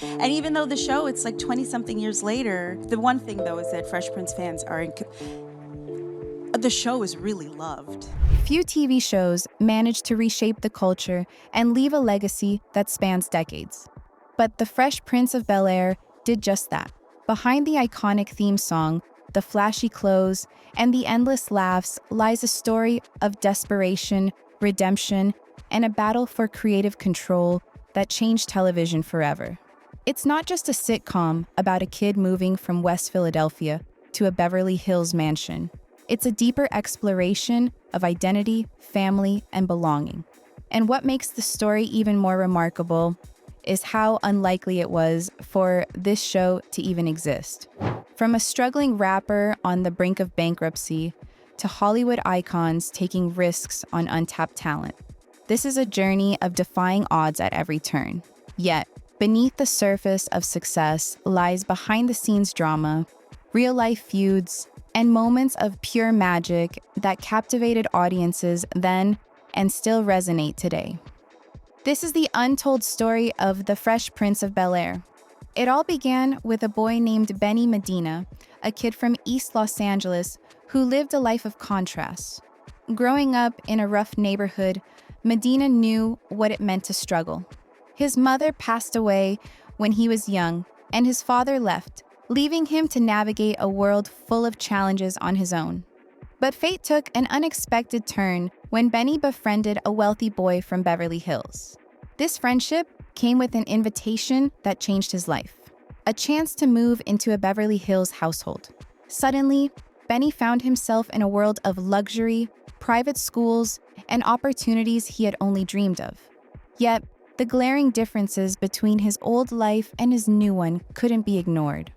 And even though the show, it's like 20 something years later, the one thing though is that Fresh Prince fans are the show is really loved. Few TV shows manage to reshape the culture and leave a legacy that spans decades. But The Fresh Prince of Bel-Air did just that. Behind the iconic theme song, the flashy clothes, and the endless laughs lies a story of desperation, redemption, and a battle for creative control that changed television forever. It's not just a sitcom about a kid moving from West Philadelphia to a Beverly Hills mansion. It's a deeper exploration of identity, family, and belonging. And what makes the story even more remarkable is how unlikely it was for this show to even exist. From a struggling rapper on the brink of bankruptcy to Hollywood icons taking risks on untapped talent, this is a journey of defying odds at every turn. Yet, beneath the surface of success lies behind-the-scenes drama, real-life feuds, and moments of pure magic that captivated audiences then and still resonate today. This is the untold story of the Fresh Prince of Bel-Air. It all began with a boy named Benny Medina, a kid from East Los Angeles who lived a life of contrasts. Growing up in a rough neighborhood, Medina knew what it meant to struggle. His mother passed away when he was young, and his father left, leaving him to navigate a world full of challenges on his own. But fate took an unexpected turn when Benny befriended a wealthy boy from Beverly Hills. This friendship came with an invitation that changed his life, a chance to move into a Beverly Hills household. Suddenly, Benny found himself in a world of luxury, private schools, and opportunities he had only dreamed of. Yet, the glaring differences between his old life and his new one couldn't be ignored.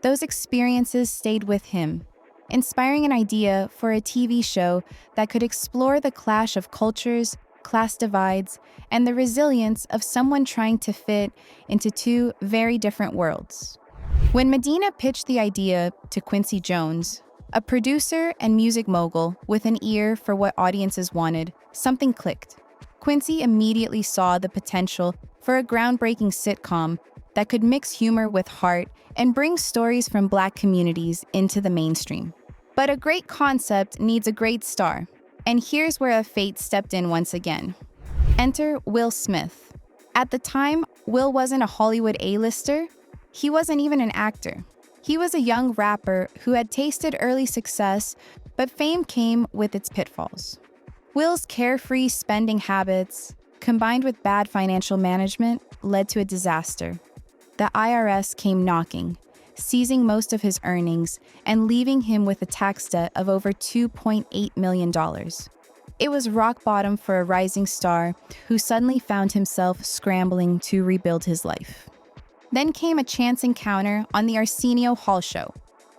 Those experiences stayed with him, inspiring an idea for a TV show that could explore the clash of cultures, class divides, and the resilience of someone trying to fit into two very different worlds. When Medina pitched the idea to Quincy Jones, a producer and music mogul with an ear for what audiences wanted, something clicked. Quincy immediately saw the potential for a groundbreaking sitcom that could mix humor with heart and bring stories from Black communities into the mainstream. But a great concept needs a great star, and here's where a fate stepped in once again. Enter Will Smith. At the time, Will wasn't a Hollywood A-lister. He wasn't even an actor. He was a young rapper who had tasted early success, but fame came with its pitfalls. Will's carefree spending habits, combined with bad financial management, led to a disaster. The IRS came knocking, seizing most of his earnings and leaving him with a tax debt of over $2.8 million. It was rock bottom for a rising star who suddenly found himself scrambling to rebuild his life. Then came a chance encounter on the Arsenio Hall show.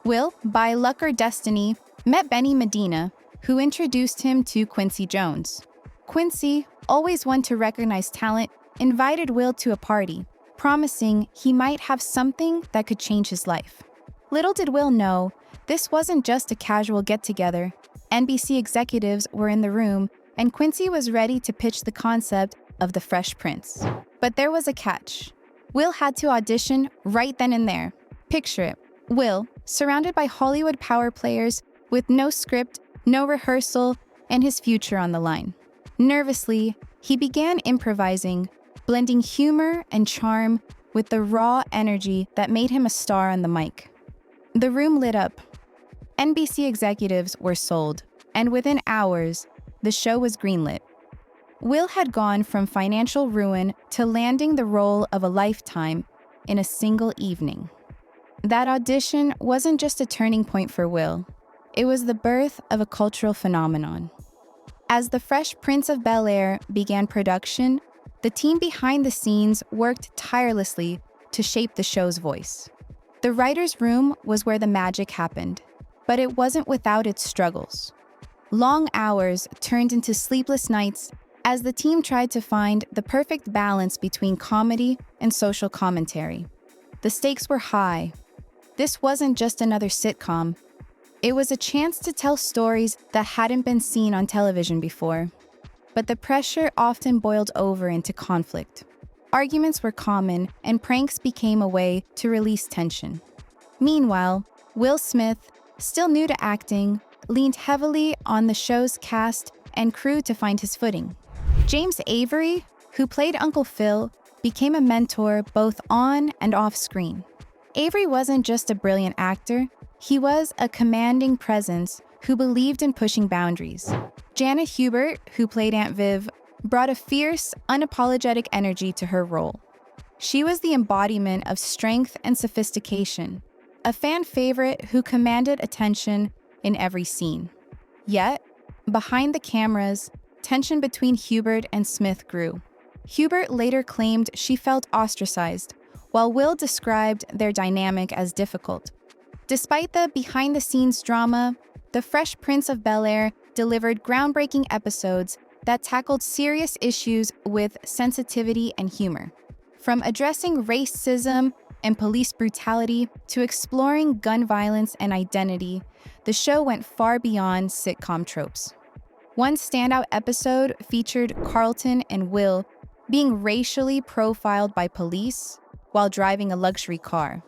Will, by luck or destiny, met Benny Medina, who introduced him to Quincy Jones. Quincy, always one to recognize talent, invited Will to a party, promising he might have something that could change his life. Little did Will know, this wasn't just a casual get-together. NBC executives were in the room, and Quincy was ready to pitch the concept of the Fresh Prince. But there was a catch. Will had to audition right then and there. Picture it. Will, surrounded by Hollywood power players, with no script, no rehearsal, and his future on the line. Nervously, he began improvising, blending humor and charm with the raw energy that made him a star on the mic. The room lit up. NBC executives were sold, and within hours, the show was greenlit. Will had gone from financial ruin to landing the role of a lifetime in a single evening. That audition wasn't just a turning point for Will. It was the birth of a cultural phenomenon. As the Fresh Prince of Bel-Air began production, the team behind the scenes worked tirelessly to shape the show's voice. The writer's room was where the magic happened, but it wasn't without its struggles. Long hours turned into sleepless nights as the team tried to find the perfect balance between comedy and social commentary. The stakes were high. This wasn't just another sitcom. It was a chance to tell stories that hadn't been seen on television before. But the pressure often boiled over into conflict. Arguments were common, and pranks became a way to release tension. Meanwhile, Will Smith, still new to acting, leaned heavily on the show's cast and crew to find his footing. James Avery, who played Uncle Phil, became a mentor both on and off screen. Avery wasn't just a brilliant actor, he was a commanding presence who believed in pushing boundaries. Janet Hubert, who played Aunt Viv, brought a fierce, unapologetic energy to her role. She was the embodiment of strength and sophistication, a fan favorite who commanded attention in every scene. Yet, behind the cameras, tension between Hubert and Smith grew. Hubert later claimed she felt ostracized, while Will described their dynamic as difficult. Despite the behind-the-scenes drama, The Fresh Prince of Bel-Air delivered groundbreaking episodes that tackled serious issues with sensitivity and humor. From addressing racism and police brutality to exploring gun violence and identity, the show went far beyond sitcom tropes. One standout episode featured Carlton and Will being racially profiled by police while driving a luxury car.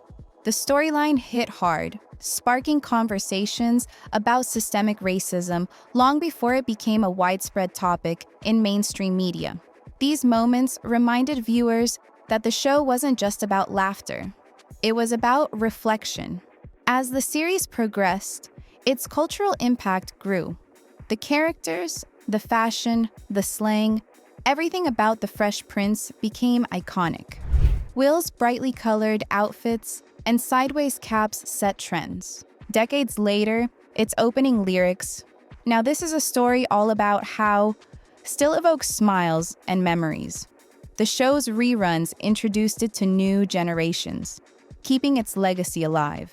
The storyline hit hard, sparking conversations about systemic racism long before it became a widespread topic in mainstream media. These moments reminded viewers that the show wasn't just about laughter. It was about reflection. As the series progressed, its cultural impact grew. The characters, the fashion, the slang, everything about the Fresh Prince became iconic. Will's brightly colored outfits and sideways caps set trends. Decades later, its opening lyrics, "Now this is a story all about how," still evokes smiles and memories. The show's reruns introduced it to new generations, keeping its legacy alive.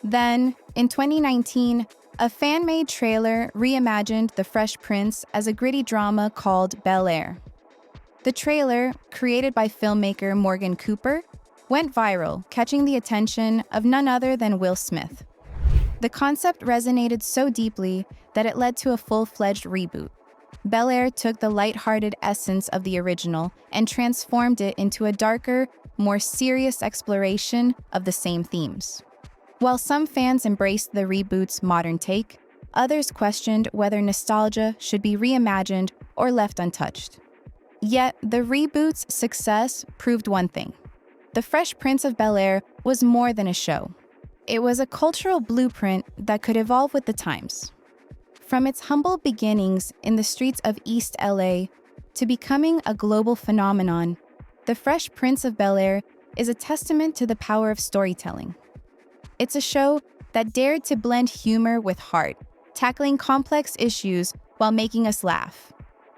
Then, in 2019, a fan-made trailer reimagined The Fresh Prince as a gritty drama called Bel-Air. The trailer, created by filmmaker Morgan Cooper, went viral, catching the attention of none other than Will Smith. The concept resonated so deeply that it led to a full-fledged reboot. Bel-Air took the lighthearted essence of the original and transformed it into a darker, more serious exploration of the same themes. While some fans embraced the reboot's modern take, others questioned whether nostalgia should be reimagined or left untouched. Yet, the reboot's success proved one thing. The Fresh Prince of Bel-Air was more than a show. It was a cultural blueprint that could evolve with the times. From its humble beginnings in the streets of East LA to becoming a global phenomenon, The Fresh Prince of Bel-Air is a testament to the power of storytelling. It's a show that dared to blend humor with heart, tackling complex issues while making us laugh.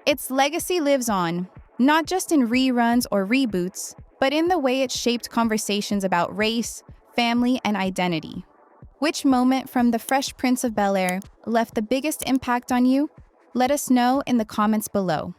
Its legacy lives on, not just in reruns or reboots, but in the way it shaped conversations about race, family, and identity. Which moment from The Fresh Prince of Bel-Air left the biggest impact on you? Let us know in the comments below.